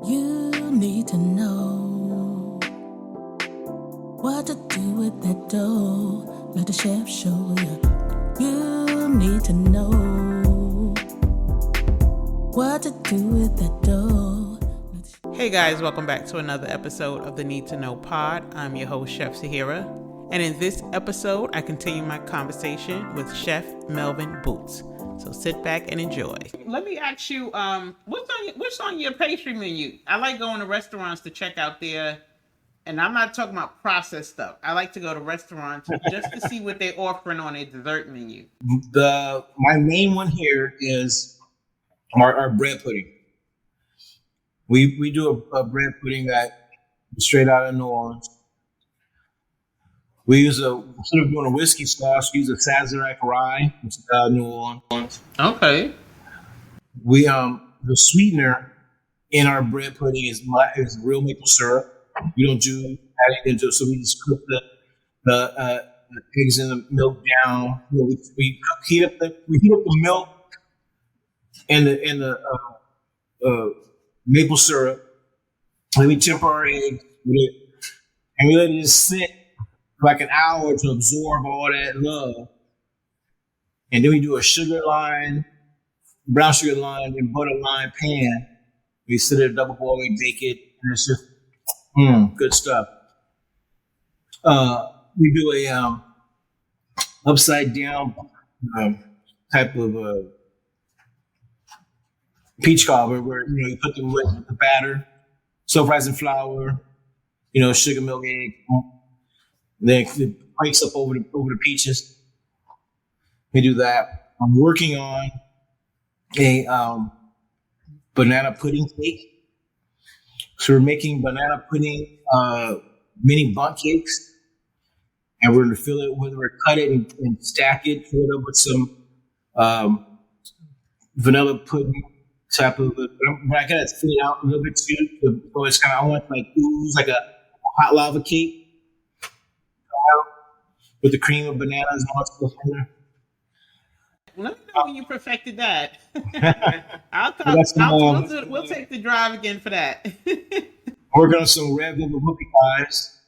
You need to know what to do with that dough. Let the chef show you. You need to know what to do with that dough. Hey guys, welcome back to another episode of the Need to Know Pod. I'm your host, Chef Sahira. And in this episode, I continue my conversation with Chef Melvin Boots. So sit back and enjoy. Let me ask you, what's on your pastry menu? I like going to restaurants to check out their, and I'm not talking about processed stuff. I like to go to restaurants just to see what they're offering on their dessert menu. My main one here is our bread pudding. We do a bread pudding that is straight out of New Orleans. We use instead of doing a whiskey sauce, we use a SassyBrown rye, which is out of New Orleans. Okay. We the sweetener in our bread pudding is real maple syrup. We don't do adding into it, so we just cook the eggs and the milk down. You know, we heat up the milk and the maple syrup. And we temper our eggs with it, and we let it just sit for like an hour to absorb all that love. And then we do a brown sugar line, and butter line pan. We sit it double boil, we bake it, and it's just good stuff. We do a upside down type of peach cobbler, where you put them with the batter, soft rising flour, sugar, milk, egg. Then it breaks up over the peaches. We do that. I'm working on a banana pudding cake. So we're making banana pudding mini bundt cakes, and we're going to fill it we're cut it and stack it, fill it up with some vanilla pudding type of. But I gotta fill it out a little bit too. So it's I want like ooze, like a hot lava cake with the cream of bananas and all that stuff in there. Let me know when you perfected that. We'll take the drive again for that. Working on some red velvet whoopie pies.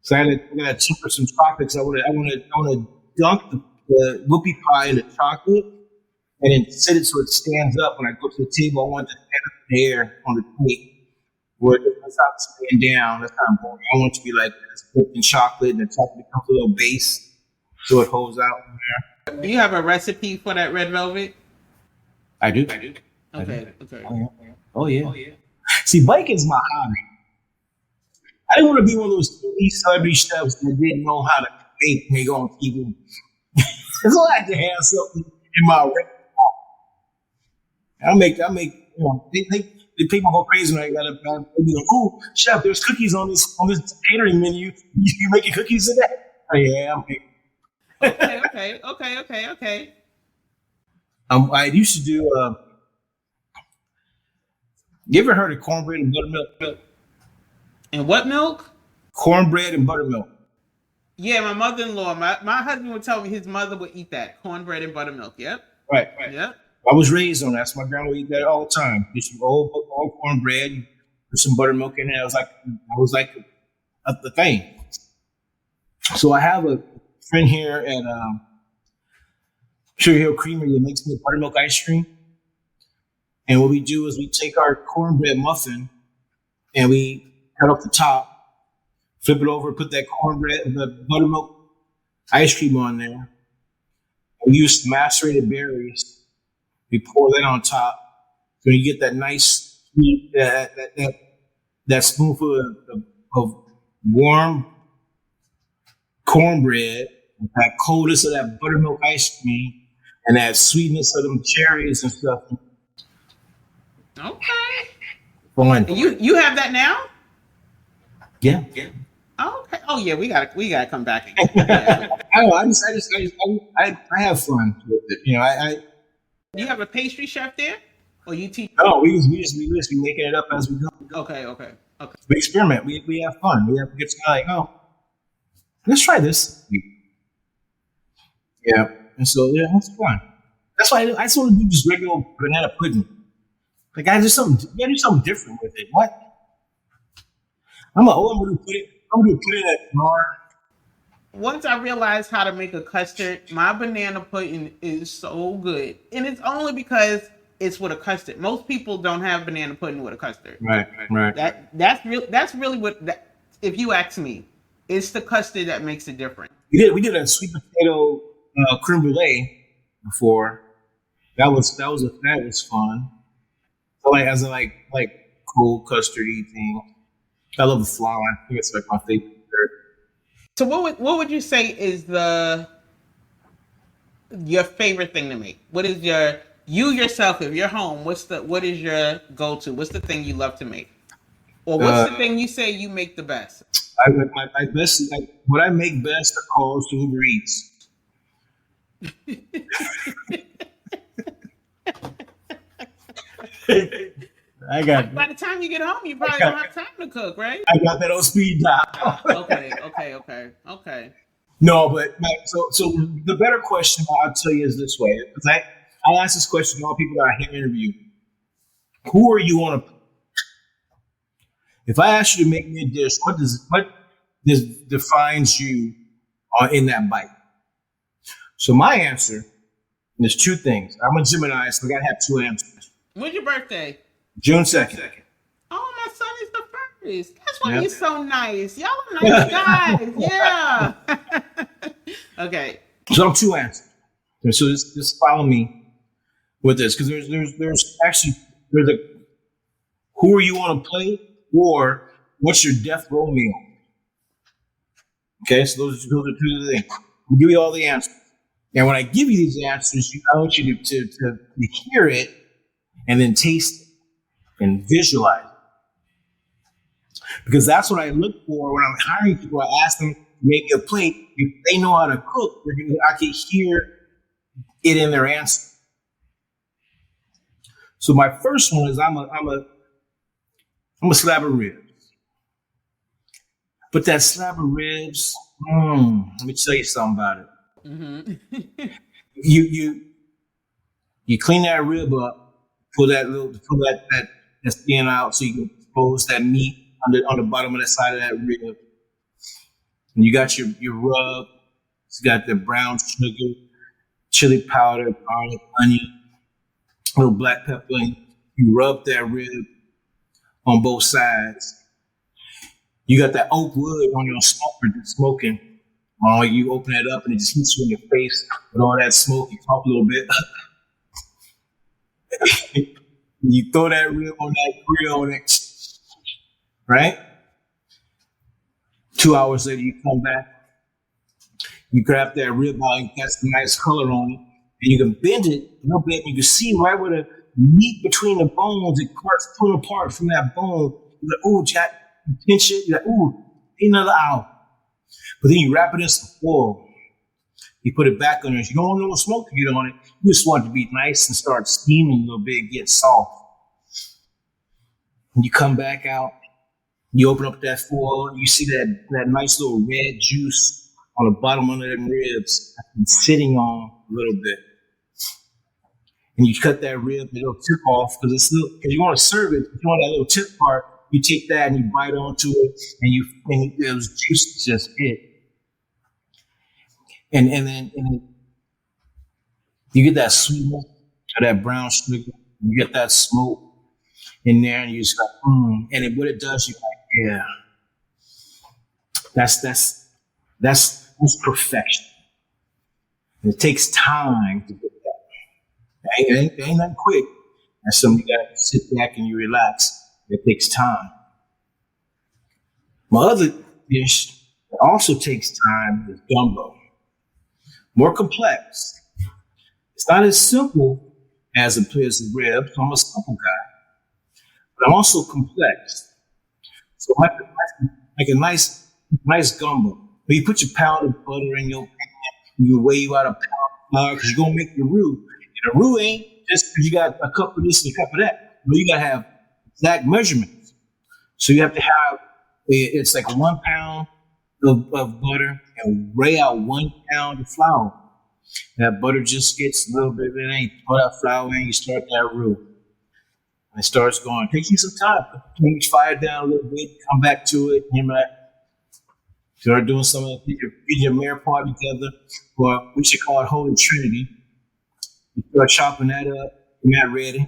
So I gotta temper some chocolates. I want to dunk the whoopie pie in the chocolate and then set it so it stands up. When I go to the table, I want it to stand up in the air on the plate where it's not staying down. That's kind of boring. I want it to be like it's dipped in chocolate, and the chocolate becomes a little base so it holds out from there. Do you have a recipe for that red velvet? I do. Okay. Oh yeah. See, bacon's my hobby. I didn't want to be one of those TV celebrity chefs that didn't know how to bake when they go on TV. So I had to have something in my repertoire. I make. The people go crazy when I got to be like, "Oh, chef, there's cookies on this catering menu. You making cookies today?" Oh, yeah, I'm making. Okay. I used to do. You ever heard of cornbread and buttermilk? And what milk? Cornbread and buttermilk. Yeah, my mother-in-law. My husband would tell me his mother would eat that cornbread and buttermilk. Yep. Right. Yep. I was raised on that. So my grandma would eat that all the time. Get some old cornbread, put some buttermilk in it. I was like the thing. So I have a friend here at Sugar Hill Creamery that makes me buttermilk ice cream. And what we do is we take our cornbread muffin and we cut off the top, flip it over, put that the buttermilk ice cream on there. We use macerated berries. We pour that on top. So you get that nice sweet, that spoonful of warm cornbread, that coldness of that buttermilk ice cream, and that sweetness of them cherries and stuff. Okay. Fun. You have that now? Yeah. Oh, okay. Oh yeah, we gotta come back again. Yeah. I have fun with it. You have a pastry chef there, or you teach? No, we just be making it up as we go. Okay. We experiment. We have fun. We have get like, let's try this. Yeah, and so yeah, that's fun. That's why I just want to do just regular banana pudding. Like I do something. You gotta do something different with it. What? I'm gonna put it. I'm gonna put it in a jar. Once I realized how to make a custard, my banana pudding is so good, and it's only because it's with a custard. Most people don't have banana pudding with a custard. Right. That's real. That's really what. That, if you ask me, it's the custard that makes it different. We did a sweet potato creme brulee before. That was fun. I like as a like cool custardy thing. I love the flan. I think it's like my favorite dessert. So what would you say is your favorite thing to make? What is you yourself, if you're home, what is your go-to? What's the thing you love to make? Or what's the thing you say you make the best? My best, what I make best are calls to Uber Eats. I got. By the time you get home, you probably don't have time to cook, right? I got that on speed dial. Okay. No, but so the better question I'll tell you is this way, because I'll ask this question to all people that I hear interview. Who are you on a? If I ask you to make me a dish, what defines you in that bite? So my answer is two things. I'm a Gemini, so I gotta have two answers. When's your birthday? June 2nd. Oh, my son is the first. That's why he's so nice. Y'all are nice guys. Yeah. Okay. So I'm two answers. So just follow me with this, because there's a who are you on a plate, or what's your death row meal? Okay, so those are two of the things. I'll give you all the answers. And when I give you these answers, I want you to hear it and then taste it and visualize it. Because that's what I look for when I'm hiring people. I ask them to make a plate. If they know how to cook, I can hear it in their answer. So my first one is I'm a slab of ribs. But that slab of ribs, let me tell you something about it. Mm-hmm. you clean that rib up, pull that skin out so you can expose that meat on the bottom of the side of that rib. And you got your rub. You got the brown sugar, chili powder, garlic, onion, a little black pepper. And you rub that rib on both sides. You got that oak wood on your smoker that's smoking. You open it up and it just hits you in your face with all that smoke. You talk a little bit. You throw that rib on that grill and it, right? 2 hours later, you come back. You grab that rib out and get some nice color on it. And you can bend it a little bit. And you can see right where the meat between the bones, it starts pulling apart from that bone. You're like, ooh, Jack, you pinch it. You're like, ooh, another hour. But then you wrap it in some foil. You put it back on there. You don't want no smoke to get on it. You just want it to be nice and start steaming a little bit, get soft. And you come back out. You open up that foil. You see that nice little red juice on the bottom of them ribs that's been sitting on a little bit. And you cut that rib, it'll tip off because you want to serve it. If you want that little tip part, you take that and you bite onto it, and those juices just hit. And then you get that sweetness of that brown sugar. You get that smoke in there, and you just like, and what it does, you're like, yeah, that's perfection. And it takes time to get that. It ain't that quick. That's something you gotta sit back and you relax. It takes time. My other dish that also takes time is gumbo. More complex. It's not as simple as a rib, so I'm a simple guy. But I'm also complex. So I like a nice gumbo. But you put your pound of butter in your pan, you weigh you out a pound of flour because you're gonna make your roux. And the roux ain't just because you got a cup of this and a cup of that. No, you gotta have exact measurements. So you have to have it's like 1 pound of butter and weigh out 1 pound of flour. That butter just gets a little bit, then you put that flour in, you start that roux. it starts going. It takes you some time. Put the fire down a little bit, come back to it, and you're like, start doing some of the your mirror part together, or we should call it Holy Trinity. You start chopping that up, and that ready.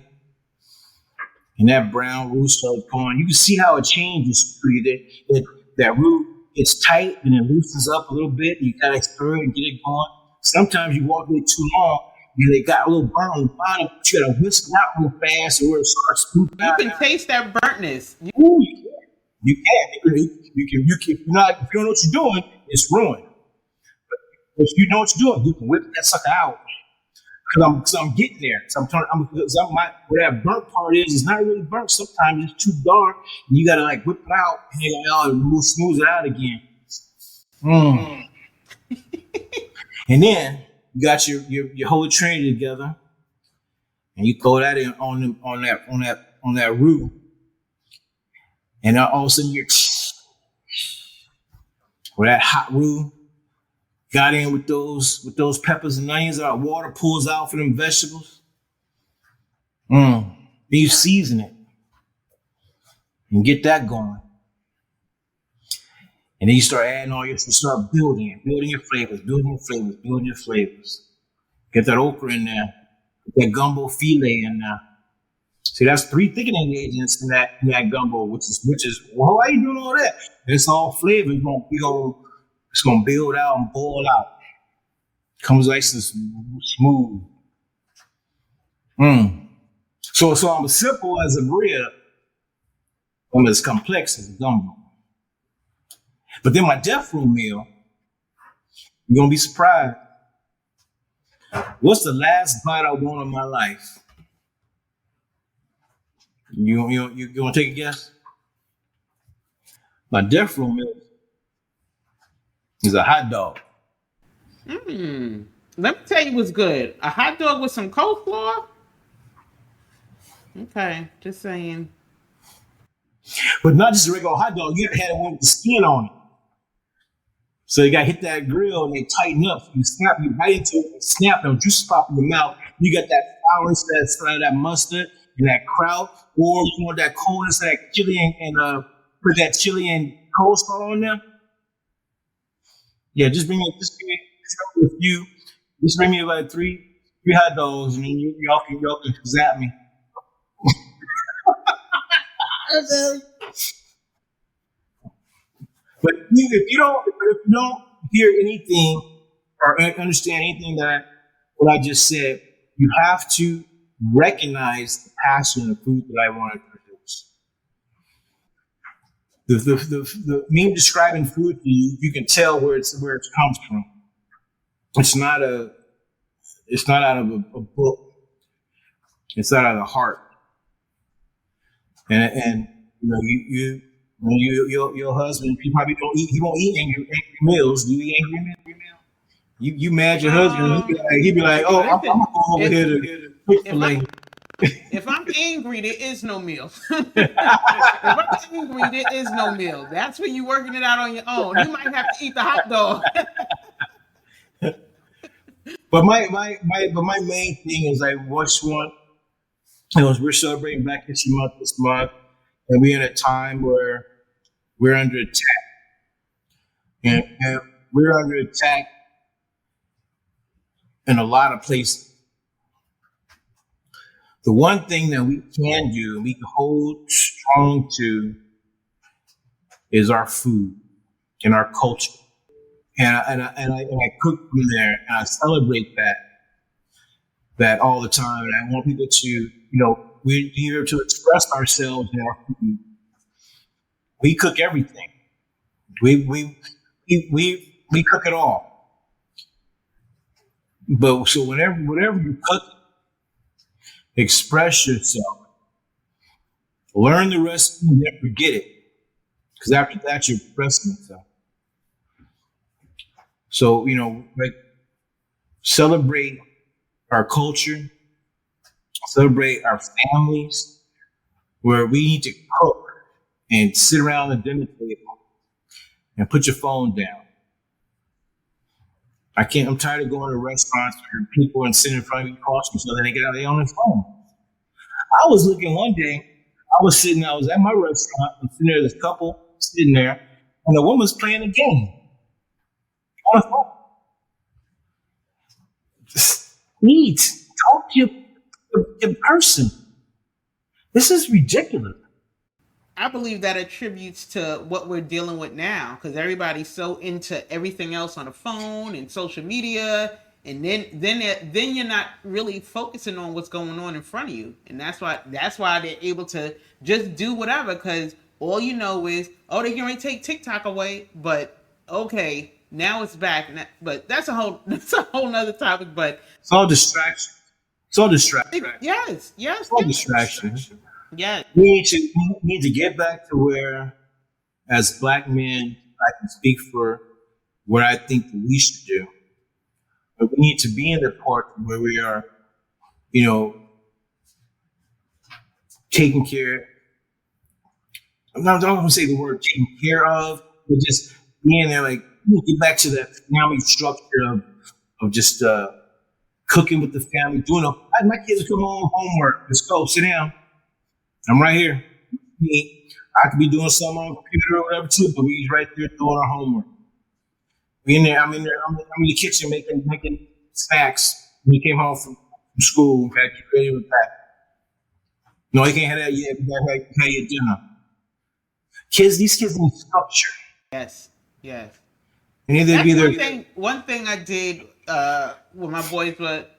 And that brown roux starts going. You can see how it changes. That roux gets tight and it loosens up a little bit. You gotta stir it and get it going. Sometimes you walk it too long and they got a little burn on the bottom, but you gotta whisk it out real fast or it starts scooping out. You can taste that burntness. Ooh, you can. You can. If you don't know what you're doing, it's ruined. But if you know what you're doing, you can whip that sucker out. Because I'm getting there. Where that burnt part is, it's not really burnt. Sometimes it's too dark, and you gotta like whip it out and smooth it out again. And then you got your Holy Trinity together, and you throw that in on that roux, and then all of a sudden with that hot roux. Got in with those peppers and onions, that water pulls out for them vegetables. Then you season it and get that going. And then you start adding you start building your flavors. Get that okra in there, get that gumbo filet in there. See, that's 3 thickening agents in that gumbo, which is well, why are you doing all that? It's all flavor. It's gonna build out and boil out. Comes nice and smooth. So I'm as simple as a bread. I'm as complex as a gumbo. But then my death row meal, you're gonna be surprised. What's the last bite I want in my life? You wanna take a guess? My death row meal is a hot dog. Let me tell you what's good. A hot dog with some coleslaw? Okay, just saying. But not just a regular hot dog. You gotta have one with the skin on it. So you gotta hit that grill and they tighten up. So you bite into it and snap them, juice pop in your mouth. You got that flour instead of that mustard and that kraut, or you want that coldness, that chili and put that chili and coleslaw on there. Yeah, just bring me a few. Just bring me like three hot dogs, and then y'all can zap me. But if you don't hear anything or understand anything what I just said, you have to recognize the passion of food that I want to produce. Me describing food to you, you can tell where it comes from. It's not out of a book. It's out of the heart. And your husband, he probably he won't eat angry meals. Do you eat angry meals? You mad your husband? He'd be like, oh, I'm gonna go over here to Chick-fil-A. If I'm angry, there is no meal. If I'm angry, there is no meal. That's when you're working it out on your own. You might have to eat the hot dog. But my main thing is I watched one. We're celebrating Black History Month this month, and we're in a time where we're under attack, and we're under attack in a lot of places. The one thing that we can do, and we can hold strong to, is our food and our culture. And I cook from there, and I celebrate that all the time. And I want people to, we're here to express ourselves in our food. We cook everything. We cook it all. But so whatever you cook, express yourself. Learn the recipe and then forget it. Because after that, you're expressing yourself. So, celebrate our culture, celebrate our families, where we need to cook and sit around the dinner table and put your phone down. I'm tired of going to restaurants where people and sitting in front of you across each other and they get out there on their phone. I was looking one day. I was at my restaurant. I'm sitting there. There's a couple sitting there, and the woman's playing a game on the phone. Just eat. Talk to your person. This is ridiculous. I believe that attributes to what we're dealing with now because everybody's so into everything else on the phone and social media, and then you're not really focusing on what's going on in front of you, and that's why they're able to just do whatever because all you know is they're going to take TikTok away, but okay, now it's back, but that's a whole nother topic, but It's all distraction. It's all distraction. yes, It's all distraction. yes. We need to get back to where, as black men, I can speak for what I think that we should do. But we need to be in the part where we are, taking care. I'm not going to say the word taking care of, but just being there, like, we need to get back to that family structure of just cooking with the family, my kids come home homework. Let's go, sit down. I'm right here. I could be doing something on the computer or whatever too, but we's right there doing our homework. We in there. I'm in there. I'm in the kitchen making snacks. When he came home from school, had to get ready with that. No, he can't have that yet. You gotta have your dinner. These kids need structure. Yes. And either be That's there. one thing I did with my boys, but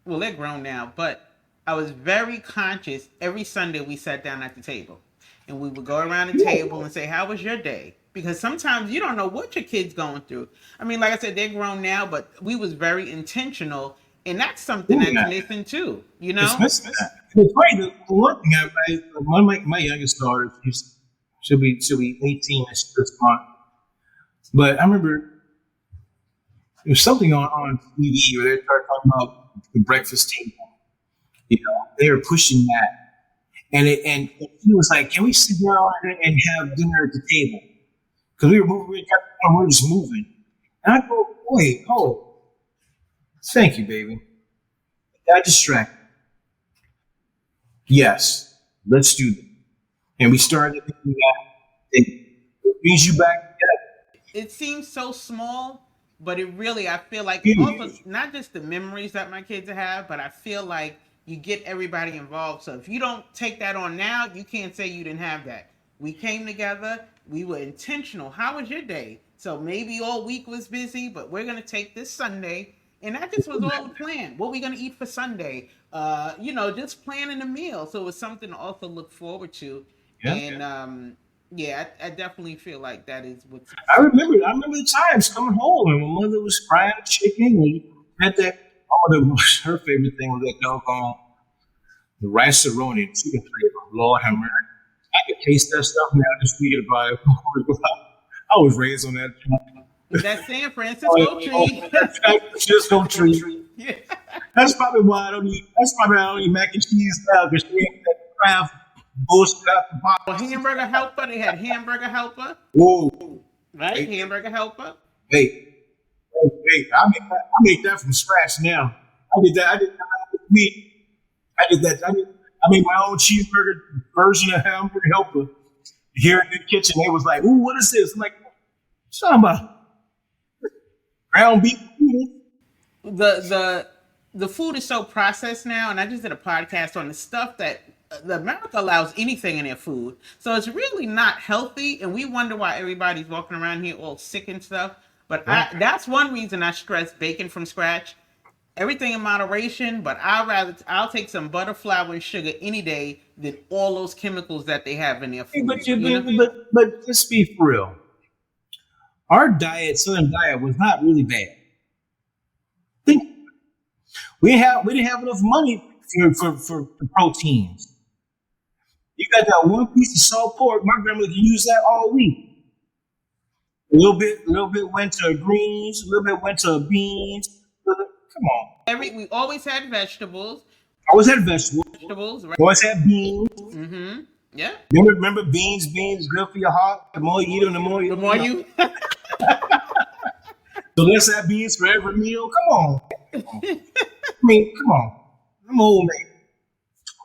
they're grown now, but I was very conscious. Every Sunday we sat down at the table and we would go around the table and say, how was your day? Because sometimes you don't know what your kid's going through. I mean, like I said, they're grown now, but we was very intentional, and that's something that's missing too, It's missing that. It's funny, the one thing one of my youngest daughters, she'll be 18 this month. But I remember there was something on TV where they started talking about the breakfast table. They were pushing that, and he was like, "Can we sit down and have dinner at the table?" Because we were just moving. And I go, "Wait, thank you, baby. Got distracted. Yes, let's do that." And we started doing that. It brings you back together. It seems so small, but it really, I feel like, Huge. also not just the memories that my kids have, but I feel like you get everybody involved. So if you don't take that on now, you can't say you didn't have that. We came together, we were intentional. How was your day? So maybe all week was busy, but we're going to take this Sunday. And that just was all the plan. What we going to eat for Sunday? Just planning a meal. So it was something to also look forward to. Yeah. And I definitely feel like that is what's. I remember the times coming home and my mother was frying chicken and had that. Her favorite thing was that doggone the rice-a-roni chicken flavor. Lord have mercy. I could taste that stuff now just thinking about it. I was raised on that. That San Francisco tree. San Francisco tree. Yeah. That's probably why I don't eat mac and cheese now because she ain't that craft bullshit out the box. Well, hamburger helper. They had hamburger helper. Whoa. Right? Hey. Hamburger helper. Hey, I make that from scratch now. I did that with meat. I made my own cheeseburger version of hamburger helper. Here in the kitchen, they was like, "Ooh, what is this?" I'm like, "Something about ground beef." The food is so processed now, and I just did a podcast on the stuff that the America allows anything in their food. So it's really not healthy, and we wonder why everybody's walking around here all sick and stuff. But that's one reason I stress baking from scratch. Everything in moderation, but I'll take some butter, flour, and sugar any day than all those chemicals that they have in their food. But let's be for real. Our Southern diet, was not really bad. We didn't have enough money for proteins. You got that one piece of salt pork. My grandmother can use that all week. A little bit went to greens, a little bit went to beans. Come on. We always had vegetables. Always had vegetables. Right? Always had beans. Mm-hmm. Yeah. Remember beans good for your heart. The more you eat them, the more you. So let's have beans for every meal. Come on. I mean, come on. I'm old man.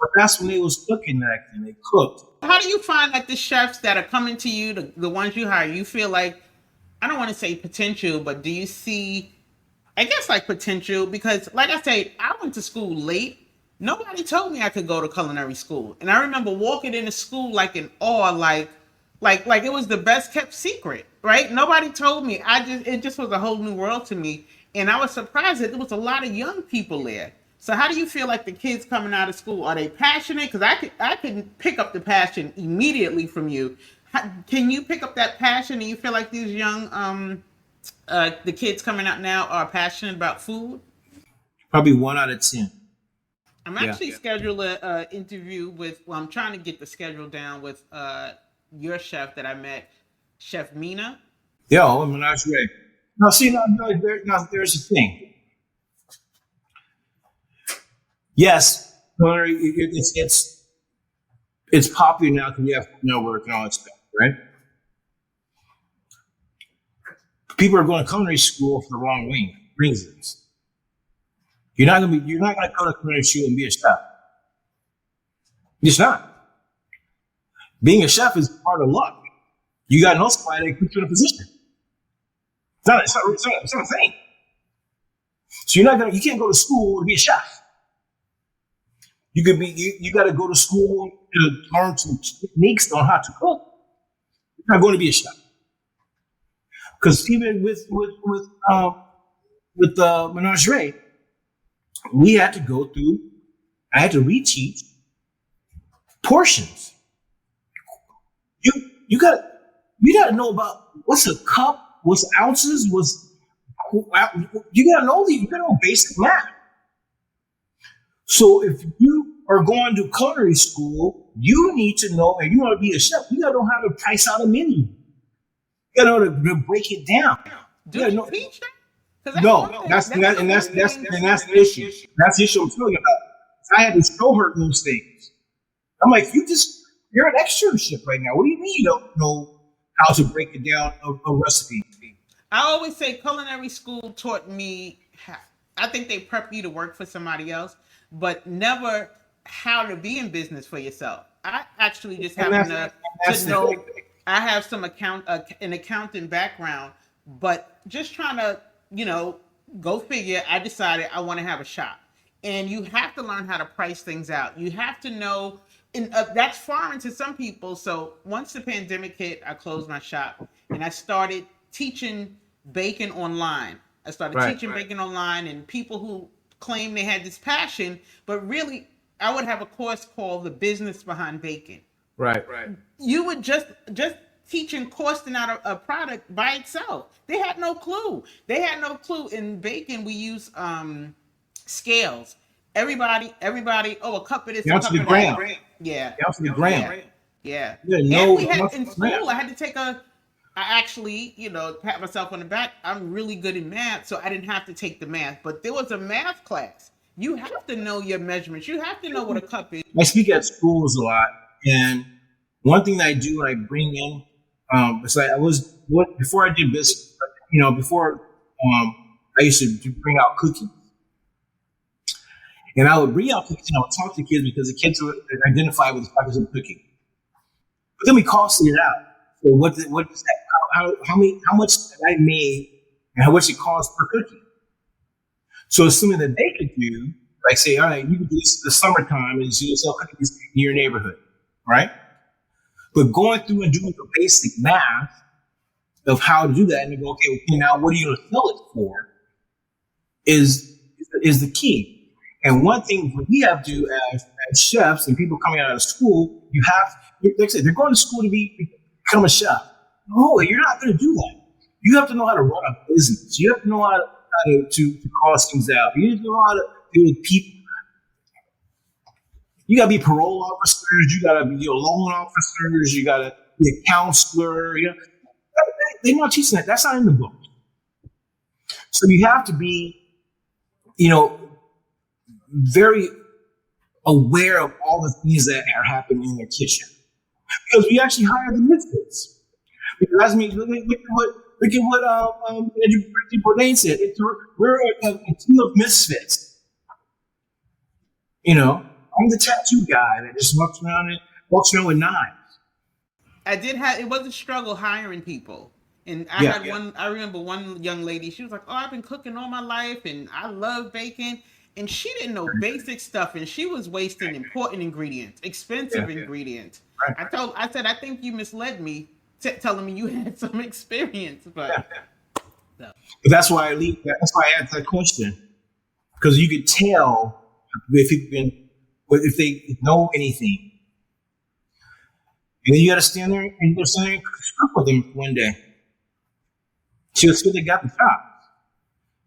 But that's when they was cooking back then. They cooked. How do you find that the chefs that are coming to you, the ones you hire, you feel like, I don't want to say potential, but do you see, I guess, like potential? Because like I say, I went to school late. Nobody told me I could go to culinary school. And I remember walking into school like in awe, like it was the best kept secret, right? Nobody told me. It just was a whole new world to me. And I was surprised that there was a lot of young people there. So how do you feel like the kids coming out of school? Are they passionate? Because I could pick up the passion immediately from you. Can you pick up that passion? And you feel like these young the kids coming out now are passionate about food? Probably 1 out of 10. I'm actually scheduled an interview with. Well, I'm trying to get the schedule down with your chef that I met, Chef Mina. Yo, menagerie. Now, see, now there's a thing. Yes, culinary. It's popular now because we have network and all that stuff, right? People are going to culinary school for the wrong reasons. You're not gonna go to culinary school and be a chef. It's not. Being a chef is part of luck. You got to know somebody that puts you in a position. It's not a thing. So you can't go to school to be a chef. You got to go to school to learn some techniques on how to cook. You're not going to be a chef. Because even with the menagerie, I had to reteach portions. You got to know about what's a cup, what's ounces, you got to know basic math. So if you are going to culinary school, you need to know, and you want to be a chef, you got to know how to price out a menu. You got to know to break it down. Do you teach that? No, that's the issue. That's the issue I'm talking about. I had to show her those things. I'm like, you're an externship right now. What do you mean you don't know how to break it down a recipe? I always say culinary school taught me I think they prep you to work for somebody else, but never how to be in business for yourself. I actually just happen to know I have some an accounting background, but just trying to, go figure, I decided I want to have a shop. And you have to learn how to price things out. You have to know, and that's foreign to some people. So once the pandemic hit, I closed my shop and I started teaching bacon online. Bacon online, and people who claim they had this passion, but really I would have a course called The Business Behind Bacon. Right. You would just teaching costing out a product by itself. They had no clue. In bacon, we use scales. Everybody, a cup of this, a cup of that. Yeah. Ounce of the gram. Yeah. No, we had in school, I had to take I actually, pat myself on the back. I'm really good in math, so I didn't have to take the math. But there was a math class. You have to know your measurements. You have to know what a cup is. I speak at schools a lot, and one thing that I do when I bring in, it's like before I did Biscuit, before I used to bring out cookies. And I would bring out cookies and I would talk to kids because the kids would identify with the practice of cooking. But then we costed it out. So what is that? How much I made and how much it cost per cookie? So assuming that they could do, like say, all right, you can do this in the summertime and you sell cookies in your neighborhood, right? But going through and doing the basic math of how to do that and go, okay, now what are you going to sell it for is the key. And one thing we have to do as chefs and people coming out of school, like I said, they're going to school to become a chef. No, you're not going to do that. You have to know how to run a business. You have to know how to cost things out. You have to know how to deal with people. You got to be parole officers. You got to be loan officers. You got to be a counselor. They're not teaching that. That's not in the book. So you have to be, very aware of all the things that are happening in their kitchen. Because we actually hire the misfits. Because look at what Andrew Bourdain said. We're a team of misfits. I'm the tattoo guy that just walks around with knives. It was a struggle hiring people. And I remember one young lady, she was like, "Oh, I've been cooking all my life and I love baking." And she didn't know basic stuff and she was wasting important ingredients, expensive ingredients. Right. I said, "I think you misled me telling me you had some experience." But But that's why I asked that question. Because you could tell if they know anything. And then you got to stand there and cook with them one day. She was still they got the chops.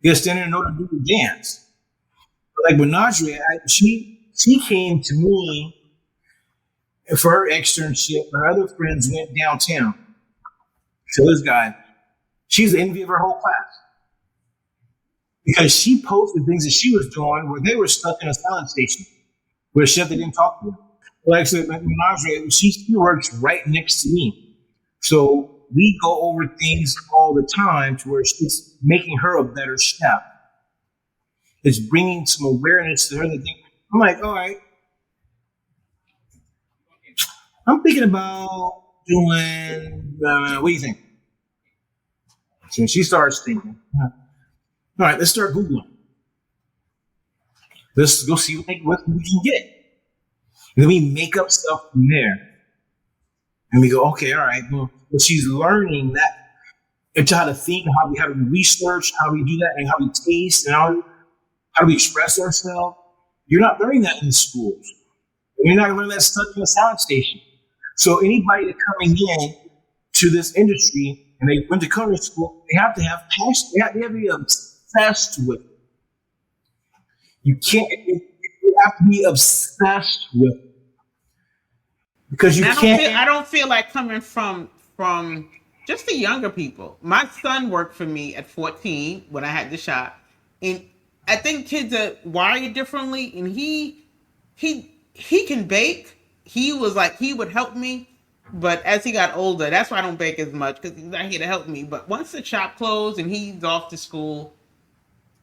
You got to stand there and know to do the dance. But like with Najee, she came to me for her externship. Her other friends went downtown to this guy. She's the envy of her whole class. Because she posted things that she was doing where they were stuck in a salad station with a chef that didn't talk to her. Like I said, Najee, she works right next to me. So we go over things all the time to where it's making her a better chef. It's bringing some awareness to her. I'm like, all right. I'm thinking about doing, what do you think? So she starts thinking, all right, let's start Googling. Let's go see what we can get. And then we make up stuff from there. And we go, okay, all right. Well, but she's learning that into how to think, how we research, how we do that, and how we taste, and how do we express ourselves. You're not learning that in the schools. You're not learning that stuff in a salad station. So anybody that's coming in to this industry and they went to culinary school, they have to have passion. They have to be obsessed with it. You have to be obsessed with it. Because you can't. I don't feel like coming from just the younger people. My son worked for me at 14 when I had the shop, and I think kids are wired differently. And he can bake. He was like, he would help me, but as he got older, that's why I don't bake as much, because he's not here to help me. But once the shop closed and he's off to school,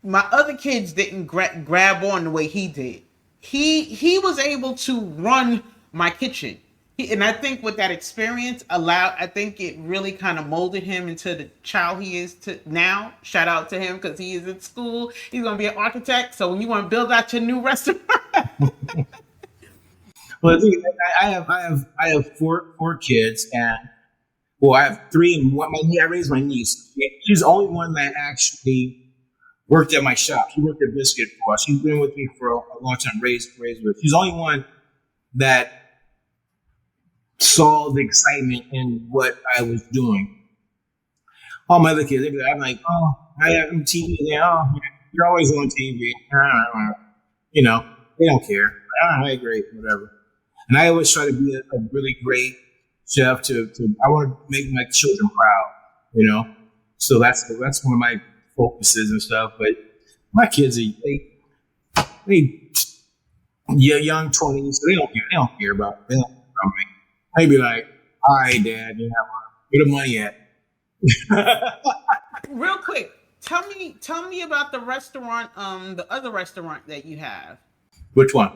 my other kids didn't grab on the way he did. He was able to run my kitchen. And I think with that experience I think it really kind of molded him into the child he is to now. Shout out to him, because he is in school. He's going to be an architect. So when you want to build out your new restaurant. Well, I have four kids, and I have three. And I raised my niece. She's the only one that actually worked at my shop. She worked at Biscuit for us. She's been with me for a long time. Raised with. She's the only one that saw the excitement in what I was doing. All my other kids, I'm like, oh, I have TV there. Oh, you're always on TV. You know, they don't care. All right, great, whatever. And I always try to be a really great chef. I want to make my children proud. You know, so that's one of my focuses and stuff. But my kids, they young 20s, so they don't care about me. I'd be like, all right, Dad, where the money at? Real quick, tell me about the restaurant, the other restaurant that you have. Which one?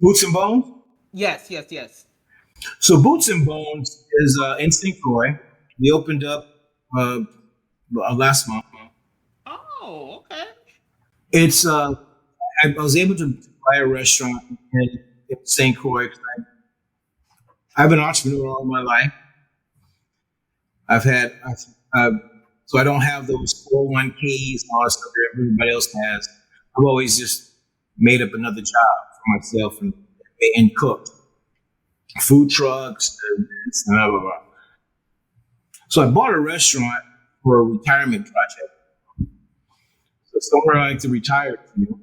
Boots and Bones? Yes. So Boots and Bones is in St. Croix. They opened up last month. Oh, okay. It's I was able to buy a restaurant in St. Croix. I've been an entrepreneur all my life. So I don't have those 401ks and all that stuff that everybody else has. I've always just made up another job for myself and cooked. Food trucks and blah, blah, blah. So I bought a restaurant for a retirement project. So somewhere I like to retire to.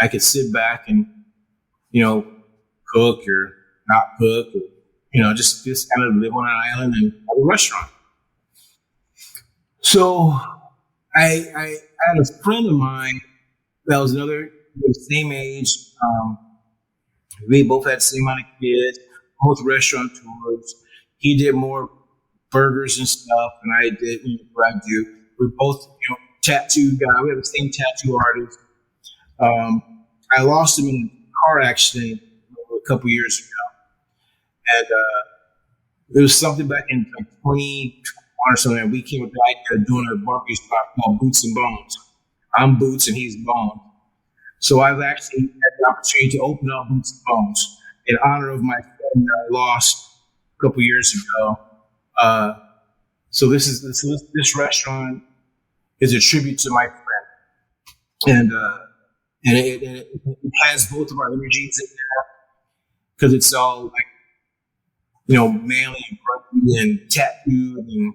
I could sit back and, cook or not cook or, just kind of live on an island and have a restaurant. So I had a friend of mine that was the same age. We both had the same amount of kids, both restaurateurs. He did more burgers and stuff, and I did what I do. We're both, tattoo guy. We have the same tattoo artist. I lost him in a car accident a couple years ago, and there was something back in like 2020 or something. And we came with the idea of doing a barbecue spot called Boots and Bones. I'm Boots and he's Bones. So I've actually had the opportunity to open up Boots and Bones in honor of my friend that I lost a couple years ago. So this restaurant is a tribute to my friend, and it has both of our energies in there because it's all like manly and grumpy and tattooed and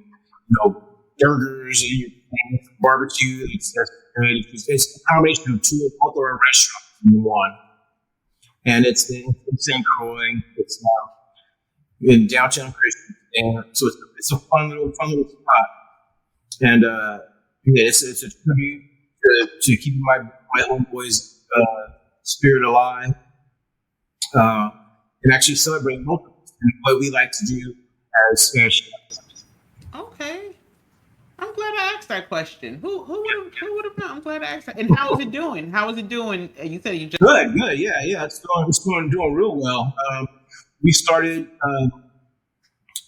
burgers and barbecue. It's a combination of both of our restaurants in one, and it's in Croix. It's in downtown Christian, and so it's a fun little spot, and it's a tribute to keeping my homeboys' spirit alive, and actually celebrating both of us and what we like to do as chefs. Okay. I'm glad I asked that question. Who would have known? I'm glad I asked that. And how is it doing? How is it doing? You said you just good. Yeah. It's doing real well. We started, and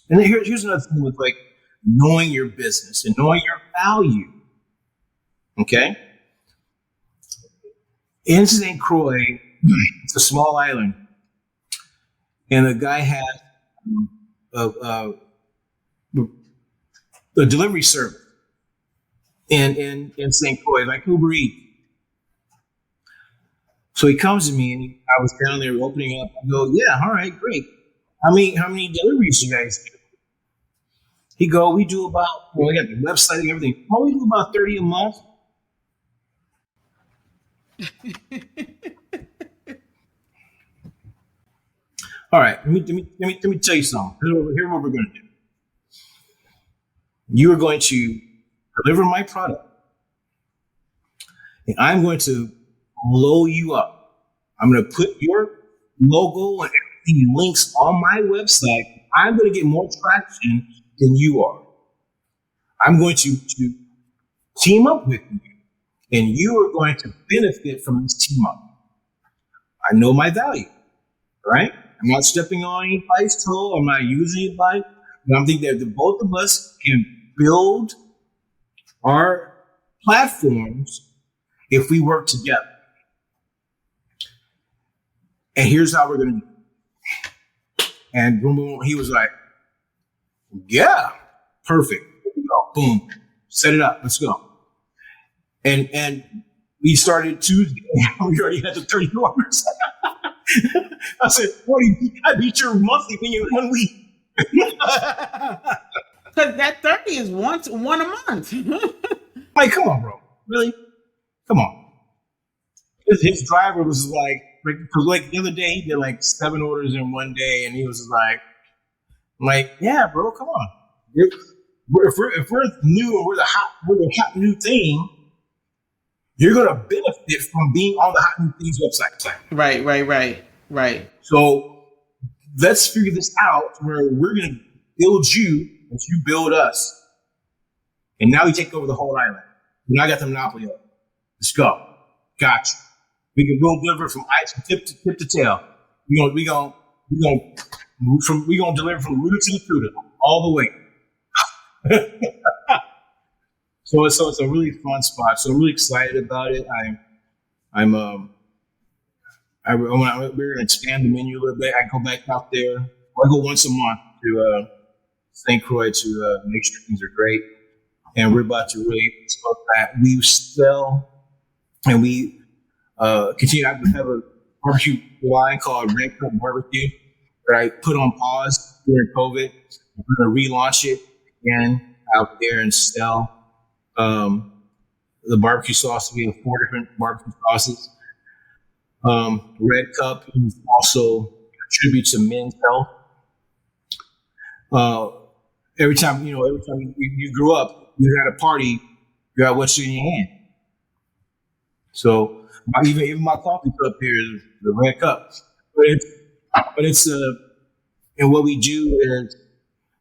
then here's another thing with like knowing your business and knowing your value. Okay, in St. Croix, it's a small island, and the guy had a delivery service in St. Croix, like Uber Eats. So he comes to me, and I was down there opening up. I go, yeah, all right, great. How many deliveries do you guys do? He go, we do about, we got the website and everything. We do about 30 a month. All right, let me tell you something. Here's what we're going to do. You are going to deliver my product, and I'm going to blow you up. I'm going to put your logo and everything links on my website. I'm going to get more traction than you are. I'm going to team up with you, and you are going to benefit from this team up. I know my value, right? I'm not stepping on anybody's toe. I'm not using anybody. But I'm thinking that the both of us can build our platforms if we work together. And here's how we're going to do it. And boom, he was like, yeah, perfect. Here we go. Boom. Set it up. Let's go. And we started Tuesday. We already had the 30 orders. I said, I beat your monthly when you 1 week. Because that 30 is one a month. Like, come on, bro. Really? Come on. His driver was like the other day, he did like 7 orders in 1 day, and he was like, yeah, bro, come on. If we're new and we're the hot new thing, you're gonna benefit from being on the Hot New Things website. Right. So let's figure this out where we're gonna build you as you build us. And now we take over the whole island. And I got the monopoly of it. Let's go. Gotcha. We'll deliver from ice from tip to tail. We gonna deliver from rooter to the tutor all the way. So it's a really fun spot. So I'm really excited about it. We're gonna expand the menu a little bit. I go back out there. I go once a month to St. Croix to make sure things are great. And we're about to really explode that. We sell and we continue. I have a barbecue line called Red Cup Barbecue that I put on pause during COVID. We're going to relaunch it again out there and sell the barbecue sauce. We have 4 different barbecue sauces. Red Cup is also a tribute to men's health. Every time you grew up, you had a party, you had what's in your hand. So even my coffee cup here is the Red Cup. But it's and what we do is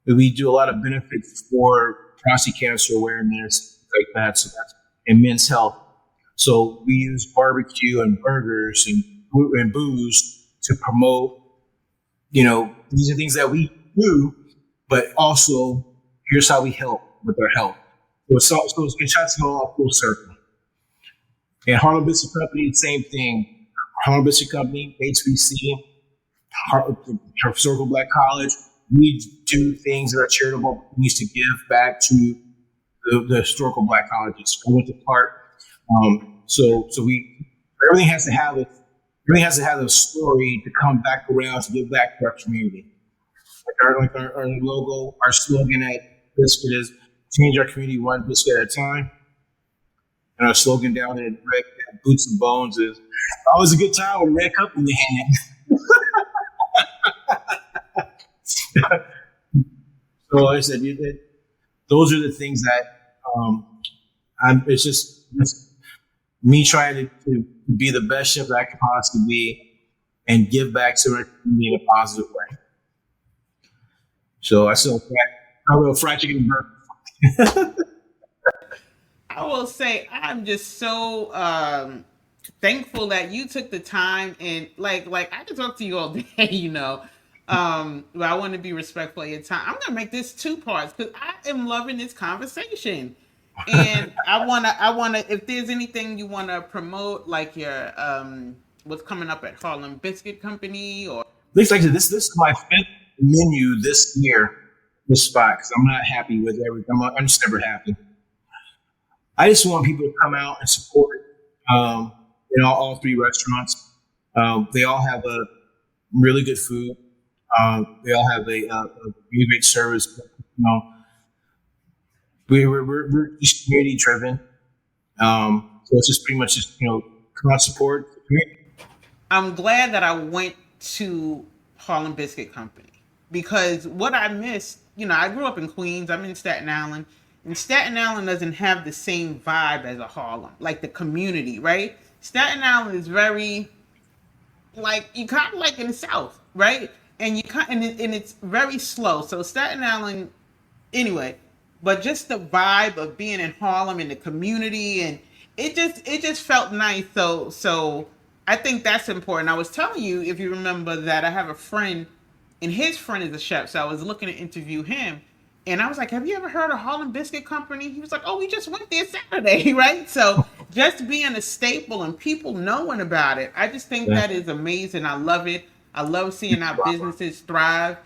we do a lot of benefits for prostate cancer awareness, like that. So that's in men's health. So we use barbecue and burgers and and booze to promote, these are things that we do, but also here's how we help with our health. So it tries to go all full circle. And Harlem Biscuit Company, same thing. Harlem Biscuit Company, HBC, Historical Black College, we do things that are charitable. We used to give back to the historical Black colleges. I went to Clark. So everything has to have a story to come back around to give back to our community. Like our logo, our slogan at Biscuit is change our community one biscuit at a time. And our slogan down at Red Boots and Bones is always a good time with a red cup in the hand. So like I said, those are the things that it's just me trying to be the best chef that I can possibly be and give back to our community in a positive way. So I will fried chicken and burger. I will say I'm just so thankful that you took the time and like I could talk to you all day, but I want to be respectful of your time. I'm gonna make this 2 parts because I am loving this conversation, and I wanna if there's anything you wanna promote, like your what's coming up at Harlem Biscuit Company, or looks like this is my 5th menu this year, this spot, because I'm not happy with everything. I'm just never happy. I just want people to come out and support all 3 restaurants. They all have a really good food. They all have a really great service. We're just community driven. So it's just pretty much just come out support the community. I'm glad that I went to Harlem Biscuit Company because what I missed, I grew up in Queens. I'm in Staten Island. And Staten Island doesn't have the same vibe as a Harlem, like the community, right? Staten Island is very, like, you kind of like in the South, right? And and it's very slow. So Staten Island, anyway, but just the vibe of being in Harlem and the community, and it just felt nice. So I think that's important. I was telling you, if you remember, that I have a friend, and his friend is a chef, so I was looking to interview him. And I was like, have you ever heard of Harlem Biscuit Company? He was like, oh, we just went there Saturday, right? So just being a staple and people knowing about it, I just think that is amazing. I love it. I love seeing our businesses thrive.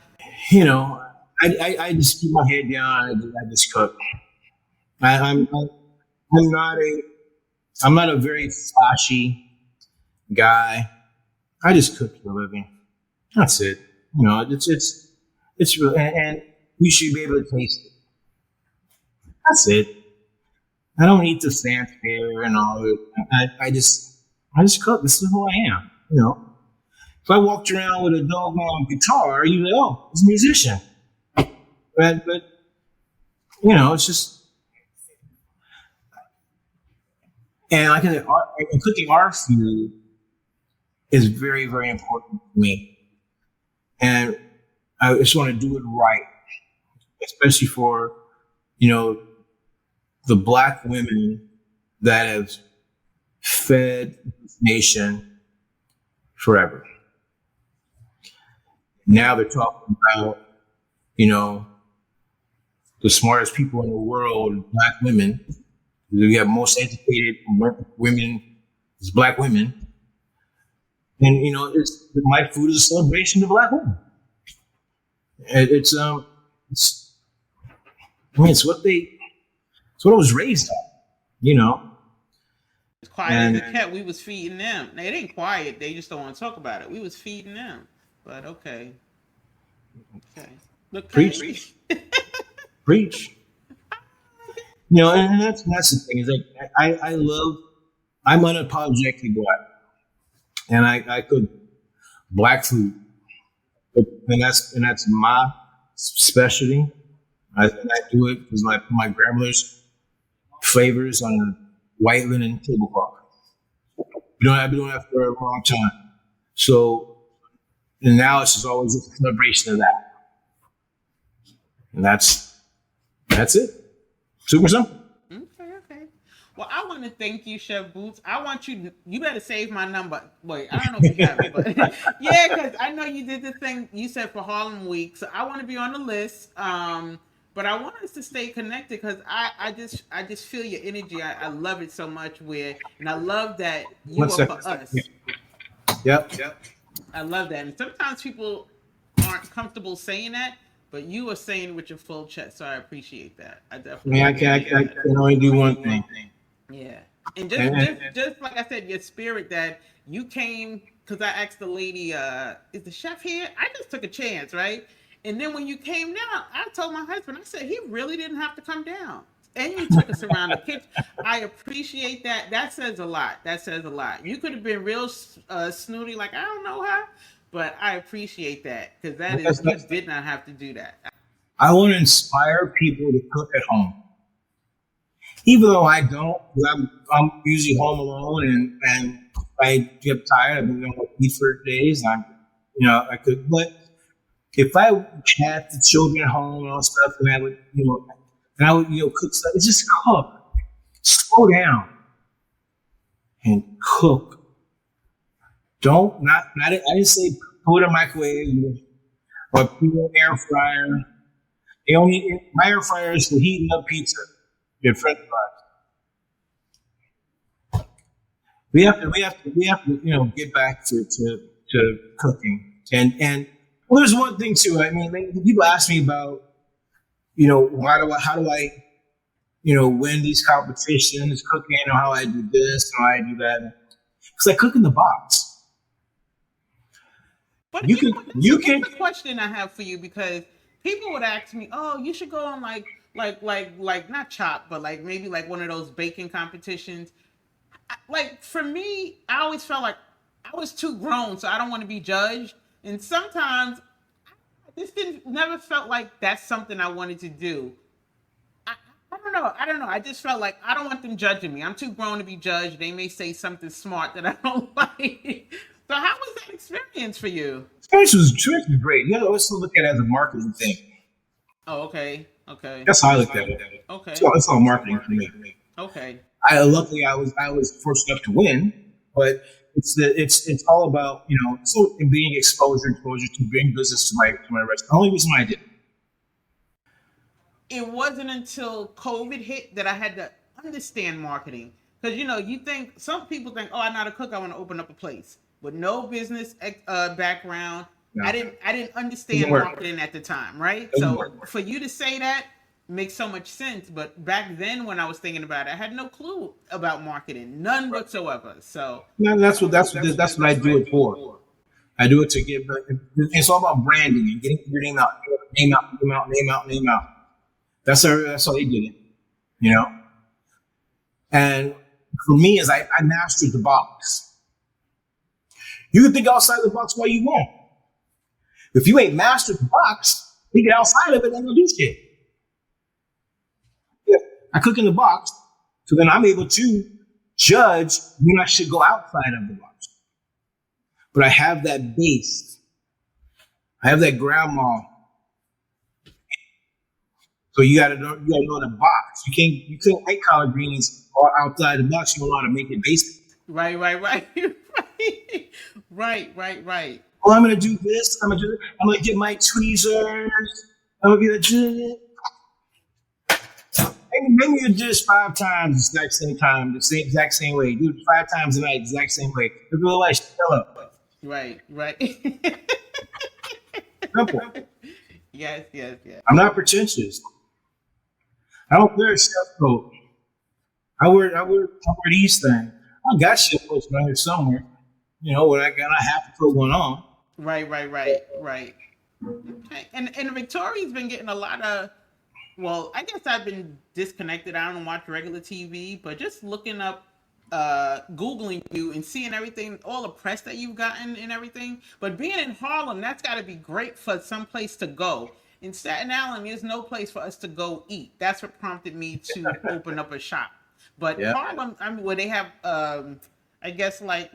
I just keep my head down. I just cook. I'm not a very flashy guy. I just cook for a living. That's it. It's real, and you should be able to taste it. That's it. I don't eat the fanfare and all of it. I just cook. This is who I am. If I walked around with a doggone guitar, you'd be like, oh, he's a musician. But it's just, and like I said, cooking our food is very, very important to me, and I just want to do it right. Especially for, the Black women that have fed this nation forever. Now they're talking about, the smartest people in the world, Black women. We have most educated women is Black women. And, my food is a celebration of Black women. It's what I was raised on, As quiet as a cat, we was feeding them. They ain't quiet. They just don't want to talk about it. We was feeding them. But okay. Look, preach. Preach. And that's the thing is like I'm unapologetically Black, and I cook Black food, and that's my specialty. I do it because my grandmother's flavors on a white linen tablecloth. I've been doing that for a long time. So, and now it's just always a celebration of that. And that's it. Super simple. Okay. Well, I want want to thank you, Chef Boots. I want you. You better save my number. Wait, I don't know if you have it, but yeah, because I know you did the thing you said for Harlem Week, so I want to be on the list. But I want us to stay connected because I just feel your energy. I love it so much. And I love that you One are second. for us. Yep. I love that. And sometimes people aren't comfortable saying that, but you are saying it with your full chest. So I appreciate that. I I definitely mean, I appreciate can that. only do one thing. Yeah. And And just like I said, your spirit that you came, because I asked the lady, is the chef here? I just took a chance, right? And then when you came down, I told my husband, I said, he really didn't have to come down. And you took us around the kitchen. I appreciate that. That says a lot. That says a lot. You could have been real snooty, like, I don't know her. But I appreciate that because you did not have to do that. I want to inspire people to cook at home. Even though I don't, because I'm usually home alone and I get tired. I've been doing eat for days. I could, but if I had the children at home and all stuff, and I would, cook stuff. It's just cook. Slow down and cook. I didn't say put it in a microwave or put it in an air fryer. My air fryer is for heating up pizza. Your French fries. We have to get back to cooking. And well, there's one thing too. I mean, people ask me about, how do I win these competitions, cooking, or how I do this, or how I do that. Because I cook in the box. But That's a question I have for you because people would ask me, "Oh, you should go on like not chop, but like maybe like one of those baking competitions." Like for me, I always felt like I was too grown, so I don't want to be judged. And sometimes this never felt like that's something I wanted to do. I don't know. I just felt like I don't want them judging me. I'm too grown to be judged. They may say something smart that I don't like. So how was that experience for you? Experience was great. You know, let's look at it as a marketing thing. Oh, okay. That's how I look at it. Okay. It's all marketing for me. Okay. Luckily I was fortunate enough to win, but it's all about being exposure to bring business to my restaurant. The only reason why I did. It wasn't until COVID hit that I had to understand marketing. Because some people think, oh, I'm not a cook, I want to open up a place. With no business background, no. I didn't understand marketing at the time, right? So for you to say that makes so much sense. But back then, when I was thinking about it, I had no clue about marketing, none whatsoever. So that's what I do it for. I do it to give. It's all about branding and getting your name out. That's how they did it, And for me, is I mastered the box. You can think outside the box all you want. If you ain't mastered the box, think outside of it, ain't gonna do shit. Yeah, I cook in the box, so then I'm able to judge when I should go outside of the box. But I have that base. I have that grandma. So you gotta know the box. You can't make collard greens all outside the box. You don't know how to make it basic. Right. Right. Well, I'm gonna do this. I'm gonna get my tweezers. I'm gonna get a maybe you do this 5 times the exact same time, the exact same way. Do it 5 times a night, the exact same way. If you're like, shut up. Right. Simple. Yes. I'm not pretentious. I don't wear a chef coat. I wear these things. I got chef coats around here somewhere. When I have to put one on. Right. Okay. And Victoria's been getting a lot of. Well, I guess I've been disconnected. I don't watch regular TV, but just looking up, Googling you and seeing everything, all the press that you've gotten and everything. But being in Harlem, that's got to be great for some place to go. In Staten Island, there's no place for us to go eat. That's what prompted me to open up a shop. But Harlem, where they have, I guess like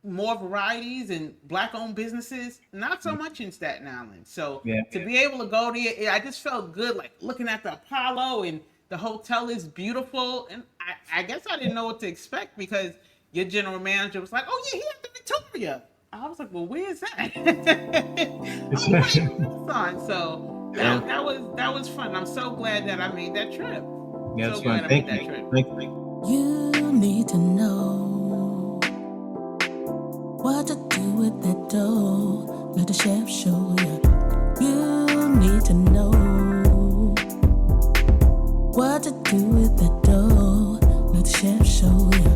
more varieties and Black-owned businesses, not so much in Staten Island. So to be able to go there, I just felt good, like looking at the Apollo and the hotel is beautiful, and I guess I didn't know what to expect because your general manager was like, "Oh yeah, he at the Victoria." I was like, "Well, where is that?" So that was fun. I'm so glad that I made that trip. Yeah, So fun. glad I Thank made you. that trip. Thank you. You need to know what to do with that dough. Let the chef show you. You need to know what to do